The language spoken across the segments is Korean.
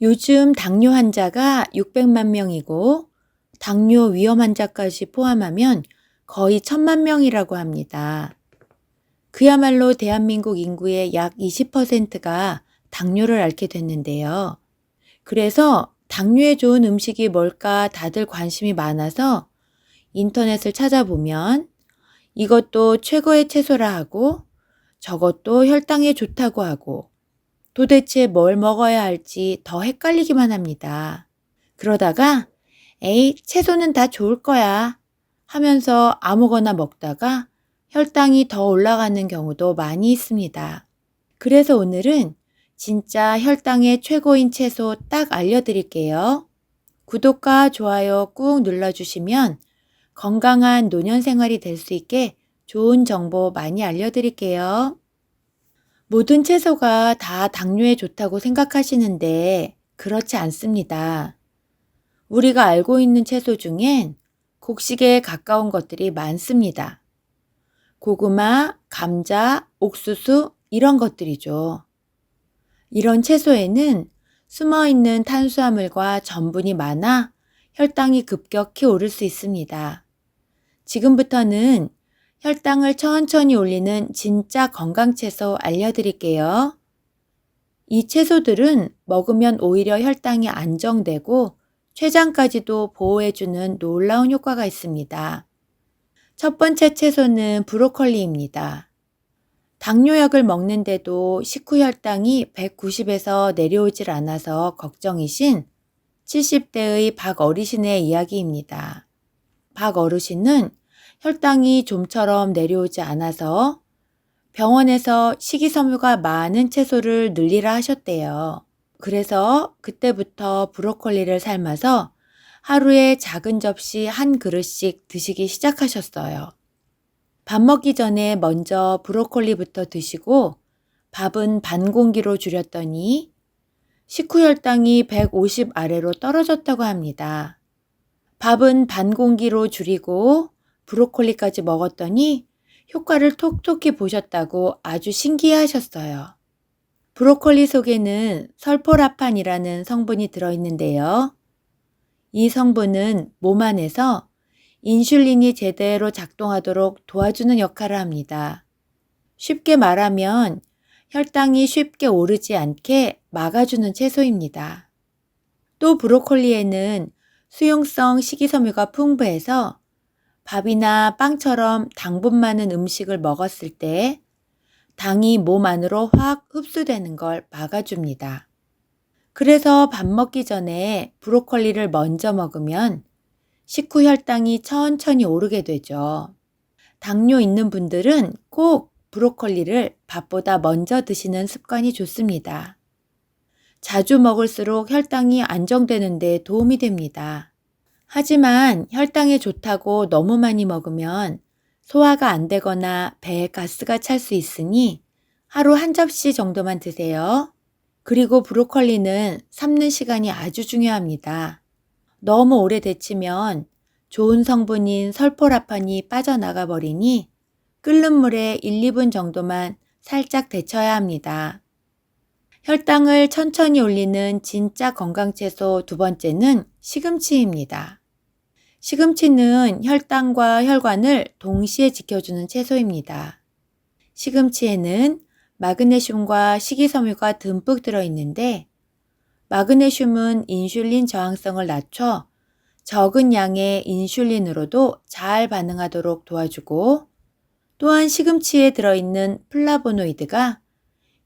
요즘 당뇨 환자가 600만 명이고 당뇨 위험 환자까지 포함하면 거의 1000만 명이라고 합니다. 그야말로 대한민국 인구의 약 20%가 당뇨를 앓게 됐는데요. 그래서 당뇨에 좋은 음식이 뭘까 다들 관심이 많아서 인터넷을 찾아보면 이것도 최고의 채소라 하고 저것도 혈당에 좋다고 하고 도대체 뭘 먹어야 할지 더 헷갈리기만 합니다. 그러다가 에이, 채소는 다 좋을 거야 하면서 아무거나 먹다가 혈당이 더 올라가는 경우도 많이 있습니다. 그래서 오늘은 진짜 혈당의 최고인 채소 딱 알려드릴게요. 구독과 좋아요 꾹 눌러주시면 건강한 노년 생활이 될 수 있게 좋은 정보 많이 알려드릴게요. 모든 채소가 다 당뇨에 좋다고 생각하시는데 그렇지 않습니다. 우리가 알고 있는 채소 중엔 곡식에 가까운 것들이 많습니다. 고구마, 감자, 옥수수 이런 것들이죠. 이런 채소에는 숨어있는 탄수화물과 전분이 많아 혈당이 급격히 오를 수 있습니다. 지금부터는 혈당을 천천히 올리는 진짜 건강 채소 알려드릴게요. 이 채소들은 먹으면 오히려 혈당이 안정되고 췌장까지도 보호해주는 놀라운 효과가 있습니다. 첫 번째 채소는 브로콜리입니다. 당뇨약을 먹는데도 식후 혈당이 190에서 내려오질 않아서 걱정이신 70대의 박 어르신의 이야기입니다. 박 어르신은 혈당이 좀처럼 내려오지 않아서 병원에서 식이섬유가 많은 채소를 늘리라 하셨대요. 그래서 그때부터 브로콜리를 삶아서 하루에 작은 접시 한 그릇씩 드시기 시작하셨어요. 밥 먹기 전에 먼저 브로콜리부터 드시고 밥은 반 공기로 줄였더니 식후 혈당이 150 아래로 떨어졌다고 합니다. 밥은 반 공기로 줄이고 브로콜리까지 먹었더니 효과를 톡톡히 보셨다고 아주 신기해하셨어요. 브로콜리 속에는 설포라판이라는 성분이 들어있는데요. 이 성분은 몸 안에서 인슐린이 제대로 작동하도록 도와주는 역할을 합니다. 쉽게 말하면 혈당이 쉽게 오르지 않게 막아주는 채소입니다. 또 브로콜리에는 수용성 식이섬유가 풍부해서 밥이나 빵처럼 당분 많은 음식을 먹었을 때 당이 몸 안으로 확 흡수되는 걸 막아줍니다. 그래서 밥 먹기 전에 브로콜리를 먼저 먹으면 식후 혈당이 천천히 오르게 되죠. 당뇨 있는 분들은 꼭 브로콜리를 밥보다 먼저 드시는 습관이 좋습니다. 자주 먹을수록 혈당이 안정되는 데 도움이 됩니다. 하지만 혈당에 좋다고 너무 많이 먹으면 소화가 안 되거나 배에 가스가 찰 수 있으니 하루 한 접시 정도만 드세요. 그리고 브로콜리는 삶는 시간이 아주 중요합니다. 너무 오래 데치면 좋은 성분인 설포라판이 빠져나가 버리니 끓는 물에 1, 2분 정도만 살짝 데쳐야 합니다. 혈당을 천천히 올리는 진짜 건강채소 두 번째는 시금치입니다. 시금치는 혈당과 혈관을 동시에 지켜주는 채소입니다. 시금치에는 마그네슘과 식이섬유가 듬뿍 들어있는데 마그네슘은 인슐린 저항성을 낮춰 적은 양의 인슐린으로도 잘 반응하도록 도와주고 또한 시금치에 들어있는 플라보노이드가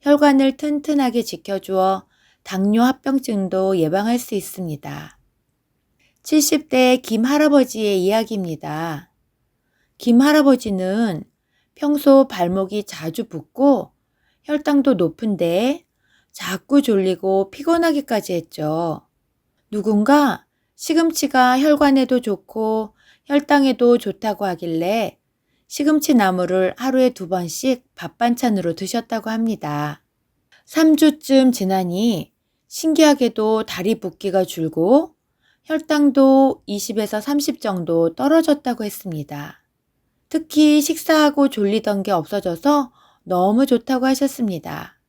혈관을 튼튼하게 지켜주어 당뇨 합병증도 예방할 수 있습니다. 70대 김 할아버지의 이야기입니다. 김 할아버지는 평소 발목이 자주 붓고 혈당도 높은데 자꾸 졸리고 피곤하기까지 했죠. 누군가 시금치가 혈관에도 좋고 혈당에도 좋다고 하길래 시금치 나물을 하루에 2번씩 밥 반찬으로 드셨다고 합니다. 3주쯤 지나니 신기하게도 다리 붓기가 줄고 혈당도 20에서 30 정도 떨어졌다고 했습니다. 특히 식사하고 졸리던 게 없어져서 너무 좋다고 하셨습니다.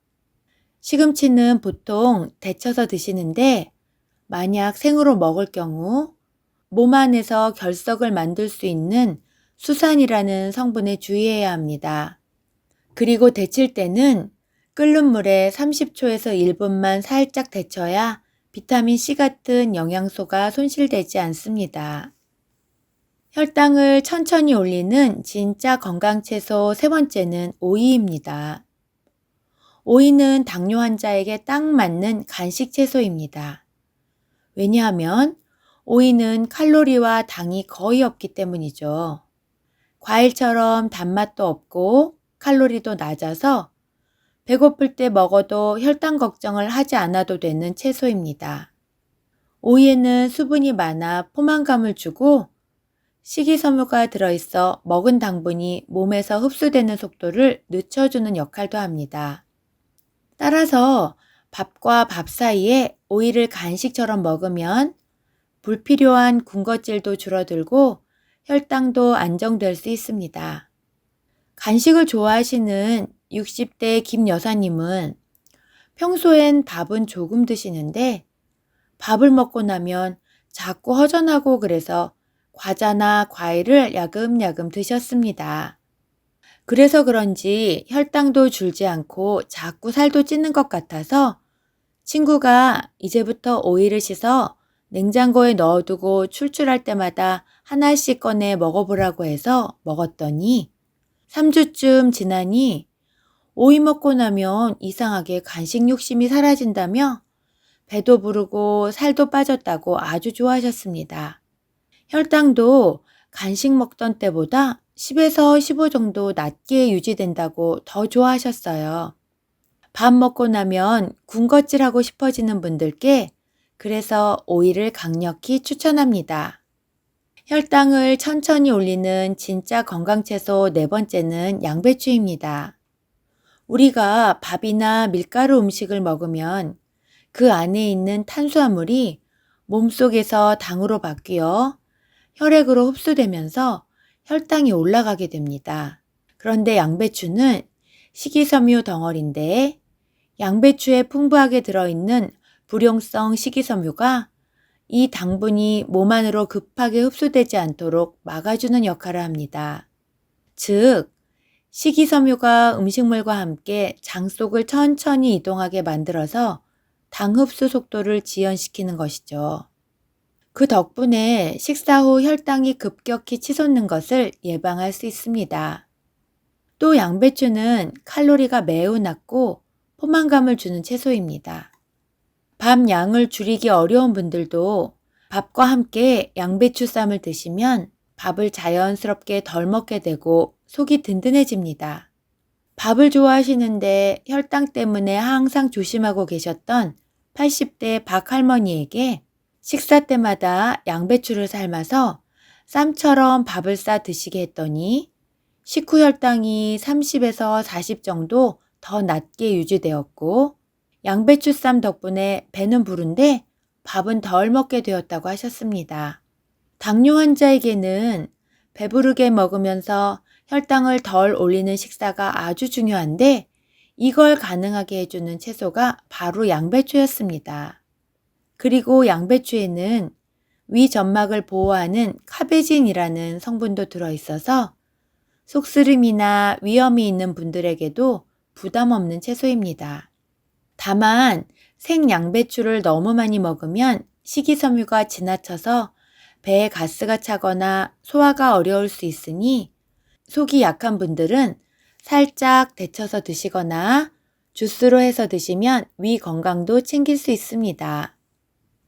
시금치는 보통 데쳐서 드시는데 만약 생으로 먹을 경우 몸 안에서 결석을 만들 수 있는 수산이라는 성분에 주의해야 합니다. 그리고 데칠 때는 끓는 물에 30초에서 1분만 살짝 데쳐야 비타민C 같은 영양소가 손실되지 않습니다. 혈당을 천천히 올리는 진짜 건강채소 세 번째는 오이입니다. 오이는 당뇨 환자에게 딱 맞는 간식 채소입니다. 왜냐하면 오이는 칼로리와 당이 거의 없기 때문이죠. 과일처럼 단맛도 없고 칼로리도 낮아서 배고플 때 먹어도 혈당 걱정을 하지 않아도 되는 채소입니다. 오이에는 수분이 많아 포만감을 주고 식이섬유가 들어있어 먹은 당분이 몸에서 흡수되는 속도를 늦춰주는 역할도 합니다. 따라서 밥과 밥 사이에 오이를 간식처럼 먹으면 불필요한 군것질도 줄어들고 혈당도 안정될 수 있습니다. 간식을 좋아하시는 60대 김 여사님은 평소엔 밥은 조금 드시는데 밥을 먹고 나면 자꾸 허전하고 그래서 과자나 과일을 야금야금 드셨습니다. 그래서 그런지 혈당도 줄지 않고 자꾸 살도 찌는 것 같아서 친구가 이제부터 오이를 씻어 냉장고에 넣어두고 출출할 때마다 하나씩 꺼내 먹어보라고 해서 먹었더니 3주쯤 지나니 오이 먹고 나면 이상하게 간식 욕심이 사라진다며 배도 부르고 살도 빠졌다고 아주 좋아하셨습니다. 혈당도 간식 먹던 때보다 10에서 15 정도 낮게 유지된다고 더 좋아하셨어요. 밥 먹고 나면 군것질하고 싶어지는 분들께 그래서 오이를 강력히 추천합니다. 혈당을 천천히 올리는 진짜 건강채소 네 번째는 양배추입니다. 우리가 밥이나 밀가루 음식을 먹으면 그 안에 있는 탄수화물이 몸속에서 당으로 바뀌어 혈액으로 흡수되면서 혈당이 올라가게 됩니다. 그런데 양배추는 식이섬유 덩어리인데 양배추에 풍부하게 들어있는 불용성 식이섬유가 이 당분이 몸 안으로 급하게 흡수되지 않도록 막아주는 역할을 합니다. 즉, 식이섬유가 음식물과 함께 장 속을 천천히 이동하게 만들어서 당 흡수 속도를 지연시키는 것이죠. 그 덕분에 식사 후 혈당이 급격히 치솟는 것을 예방할 수 있습니다. 또 양배추는 칼로리가 매우 낮고 포만감을 주는 채소입니다. 밥 양을 줄이기 어려운 분들도 밥과 함께 양배추 쌈을 드시면 밥을 자연스럽게 덜 먹게 되고 속이 든든해집니다. 밥을 좋아하시는데 혈당 때문에 항상 조심하고 계셨던 80대 박 할머니에게 식사 때마다 양배추를 삶아서 쌈처럼 밥을 싸 드시게 했더니 식후 혈당이 30에서 40 정도 더 낮게 유지되었고 양배추 쌈 덕분에 배는 부른데 밥은 덜 먹게 되었다고 하셨습니다. 당뇨 환자에게는 배부르게 먹으면서 혈당을 덜 올리는 식사가 아주 중요한데 이걸 가능하게 해주는 채소가 바로 양배추였습니다. 그리고 양배추에는 위 점막을 보호하는 카베진이라는 성분도 들어있어서 속쓰림이나 위염이 있는 분들에게도 부담 없는 채소입니다. 다만 생양배추를 너무 많이 먹으면 식이섬유가 지나쳐서 배에 가스가 차거나 소화가 어려울 수 있으니 속이 약한 분들은 살짝 데쳐서 드시거나 주스로 해서 드시면 위 건강도 챙길 수 있습니다.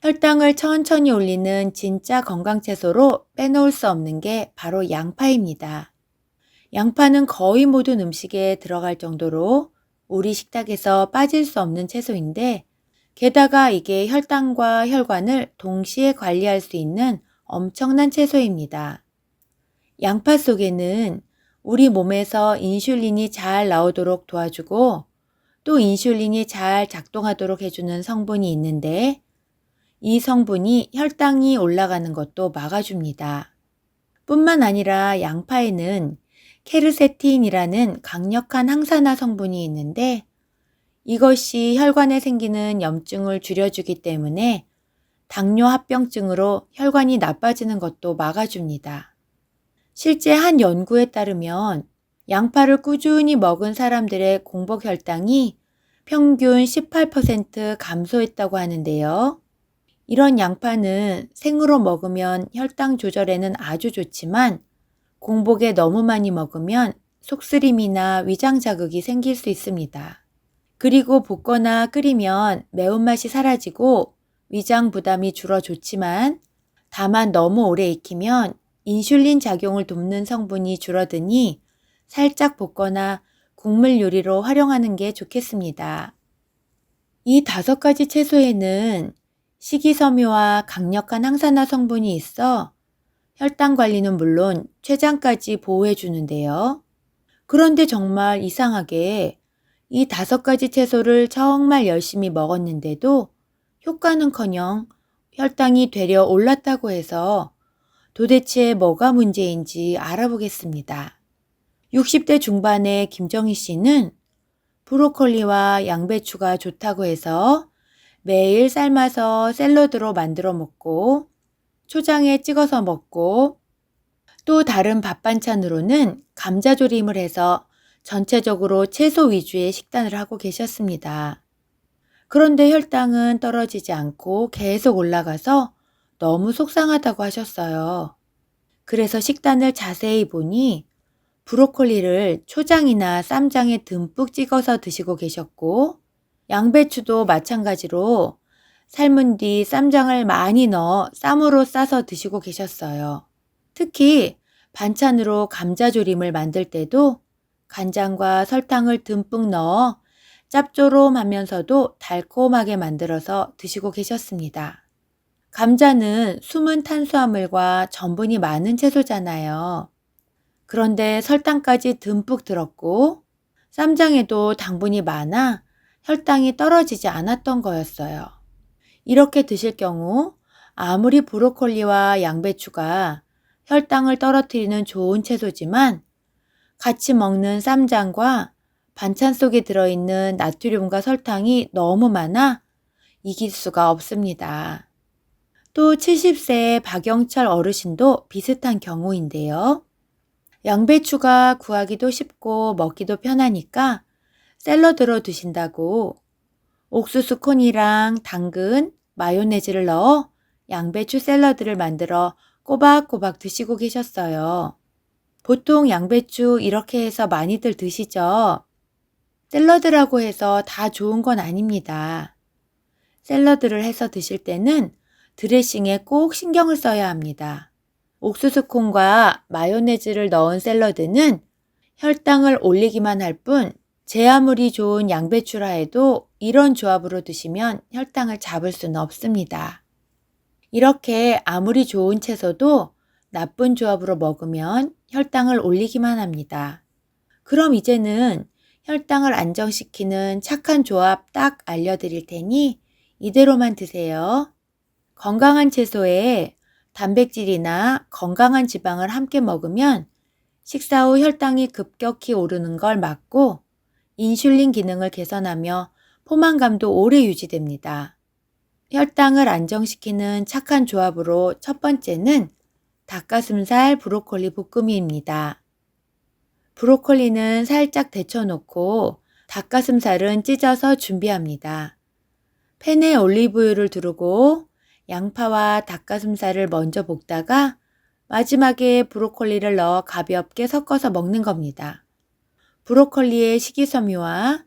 혈당을 천천히 올리는 진짜 건강채소로 빼놓을 수 없는 게 바로 양파입니다. 양파는 거의 모든 음식에 들어갈 정도로 우리 식탁에서 빠질 수 없는 채소인데 게다가 이게 혈당과 혈관을 동시에 관리할 수 있는 엄청난 채소입니다. 양파 속에는 우리 몸에서 인슐린이 잘 나오도록 도와주고 또 인슐린이 잘 작동하도록 해주는 성분이 있는데 이 성분이 혈당이 올라가는 것도 막아줍니다. 뿐만 아니라 양파에는 케르세틴이라는 강력한 항산화 성분이 있는데 이것이 혈관에 생기는 염증을 줄여주기 때문에 당뇨 합병증으로 혈관이 나빠지는 것도 막아줍니다. 실제 한 연구에 따르면 양파를 꾸준히 먹은 사람들의 공복 혈당이 평균 18% 감소했다고 하는데요. 이런 양파는 생으로 먹으면 혈당 조절에는 아주 좋지만 공복에 너무 많이 먹으면 속쓰림이나 위장 자극이 생길 수 있습니다. 그리고 볶거나 끓이면 매운맛이 사라지고 위장 부담이 줄어 좋지만 다만 너무 오래 익히면 인슐린 작용을 돕는 성분이 줄어드니 살짝 볶거나 국물 요리로 활용하는 게 좋겠습니다. 이 5가지 채소에는 식이섬유와 강력한 항산화 성분이 있어 혈당 관리는 물론 췌장까지 보호해 주는데요. 그런데 정말 이상하게 이 5가지 채소를 정말 열심히 먹었는데도 효과는커녕 혈당이 되려 올랐다고 해서 도대체 뭐가 문제인지 알아보겠습니다. 60대 중반의 김정희 씨는 브로콜리와 양배추가 좋다고 해서 매일 삶아서 샐러드로 만들어 먹고 초장에 찍어서 먹고 또 다른 밥 반찬으로는 감자조림을 해서 전체적으로 채소 위주의 식단을 하고 계셨습니다. 그런데 혈당은 떨어지지 않고 계속 올라가서 너무 속상하다고 하셨어요. 그래서 식단을 자세히 보니 브로콜리를 초장이나 쌈장에 듬뿍 찍어서 드시고 계셨고 양배추도 마찬가지로 삶은 뒤 쌈장을 많이 넣어 쌈으로 싸서 드시고 계셨어요. 특히 반찬으로 감자조림을 만들 때도 간장과 설탕을 듬뿍 넣어 짭조름하면서도 달콤하게 만들어서 드시고 계셨습니다. 감자는 숨은 탄수화물과 전분이 많은 채소잖아요. 그런데 설탕까지 듬뿍 들었고 쌈장에도 당분이 많아 혈당이 떨어지지 않았던 거였어요. 이렇게 드실 경우 아무리 브로콜리와 양배추가 혈당을 떨어뜨리는 좋은 채소지만 같이 먹는 쌈장과 반찬 속에 들어있는 나트륨과 설탕이 너무 많아 이길 수가 없습니다. 또 70세의 박영철 어르신도 비슷한 경우인데요. 양배추가 구하기도 쉽고 먹기도 편하니까 샐러드로 드신다고 옥수수 콘이랑 당근, 마요네즈를 넣어 양배추 샐러드를 만들어 꼬박꼬박 드시고 계셨어요. 보통 양배추 이렇게 해서 많이들 드시죠? 샐러드라고 해서 다 좋은 건 아닙니다. 샐러드를 해서 드실 때는 드레싱에 꼭 신경을 써야 합니다. 옥수수콘과 마요네즈를 넣은 샐러드는 혈당을 올리기만 할 뿐 제 아무리 좋은 양배추라 해도 이런 조합으로 드시면 혈당을 잡을 수는 없습니다. 이렇게 아무리 좋은 채소도 나쁜 조합으로 먹으면 혈당을 올리기만 합니다. 그럼 이제는 혈당을 안정시키는 착한 조합 딱 알려드릴 테니 이대로만 드세요. 건강한 채소에 단백질이나 건강한 지방을 함께 먹으면 식사 후 혈당이 급격히 오르는 걸 막고 인슐린 기능을 개선하며 포만감도 오래 유지됩니다. 혈당을 안정시키는 착한 조합으로 첫 번째는 닭가슴살 브로콜리 볶음이입니다. 브로콜리는 살짝 데쳐놓고 닭가슴살은 찢어서 준비합니다. 팬에 올리브유를 두르고 양파와 닭가슴살을 먼저 볶다가 마지막에 브로콜리를 넣어 가볍게 섞어서 먹는 겁니다. 브로콜리의 식이섬유와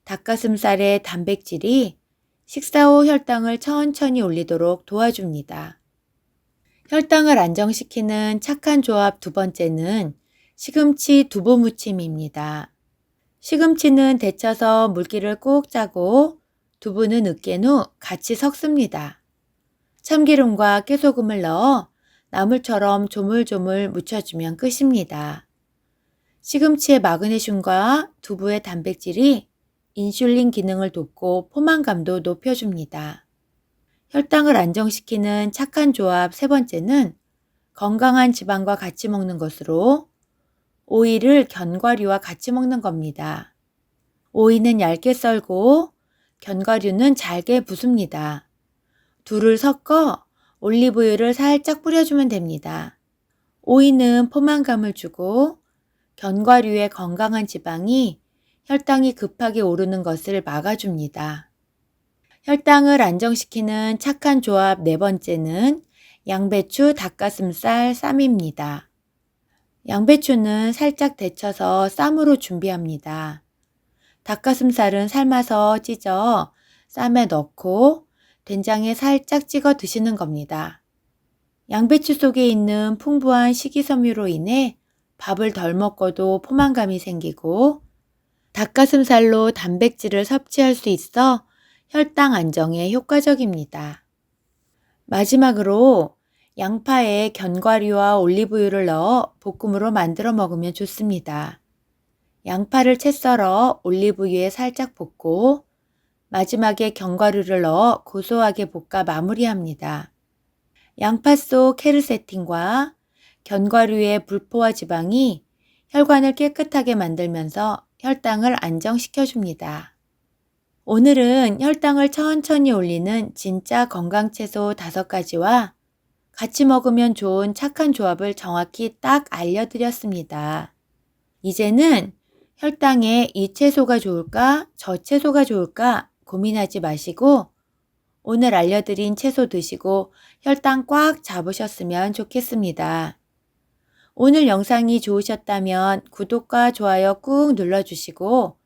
닭가슴살의 단백질이 식사 후 혈당을 천천히 올리도록 도와줍니다. 혈당을 안정시키는 착한 조합 두 번째는 시금치 두부 무침입니다. 시금치는 데쳐서 물기를 꼭 짜고 두부는 으깬 후 같이 섞습니다. 참기름과 깨소금을 넣어 나물처럼 조물조물 무쳐주면 끝입니다. 시금치의 마그네슘과 두부의 단백질이 인슐린 기능을 돕고 포만감도 높여줍니다. 혈당을 안정시키는 착한 조합 세 번째는 건강한 지방과 같이 먹는 것으로 오이를 견과류와 같이 먹는 겁니다. 오이는 얇게 썰고 견과류는 잘게 부숩니다. 둘을 섞어 올리브유를 살짝 뿌려주면 됩니다. 오이는 포만감을 주고 견과류의 건강한 지방이 혈당이 급하게 오르는 것을 막아줍니다. 혈당을 안정시키는 착한 조합 네 번째는 양배추, 닭가슴살, 쌈입니다. 양배추는 살짝 데쳐서 쌈으로 준비합니다. 닭가슴살은 삶아서 찢어 쌈에 넣고 된장에 살짝 찍어 드시는 겁니다. 양배추 속에 있는 풍부한 식이섬유로 인해 밥을 덜 먹어도 포만감이 생기고 닭가슴살로 단백질을 섭취할 수 있어 혈당 안정에 효과적입니다. 마지막으로 양파에 견과류와 올리브유를 넣어 볶음으로 만들어 먹으면 좋습니다. 양파를 채 썰어 올리브유에 살짝 볶고 마지막에 견과류를 넣어 고소하게 볶아 마무리합니다. 양파 속 케르세틴과 견과류의 불포화 지방이 혈관을 깨끗하게 만들면서 혈당을 안정시켜줍니다. 오늘은 혈당을 천천히 올리는 진짜 건강채소 5가지와 같이 먹으면 좋은 착한 조합을 정확히 딱 알려드렸습니다. 이제는 혈당에 이 채소가 좋을까, 저 채소가 좋을까 고민하지 마시고 오늘 알려드린 채소 드시고 혈당 꽉 잡으셨으면 좋겠습니다. 오늘 영상이 좋으셨다면 구독과 좋아요 꾹 눌러주시고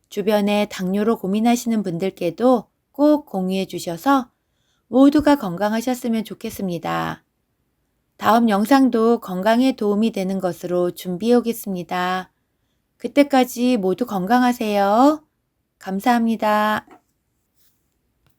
주변에 당뇨로 고민하시는 분들께도 꼭 공유해 주셔서 모두가 건강하셨으면 좋겠습니다. 다음 영상도 건강에 도움이 되는 것으로 준비해 오겠습니다. 그때까지 모두 건강하세요. 감사합니다.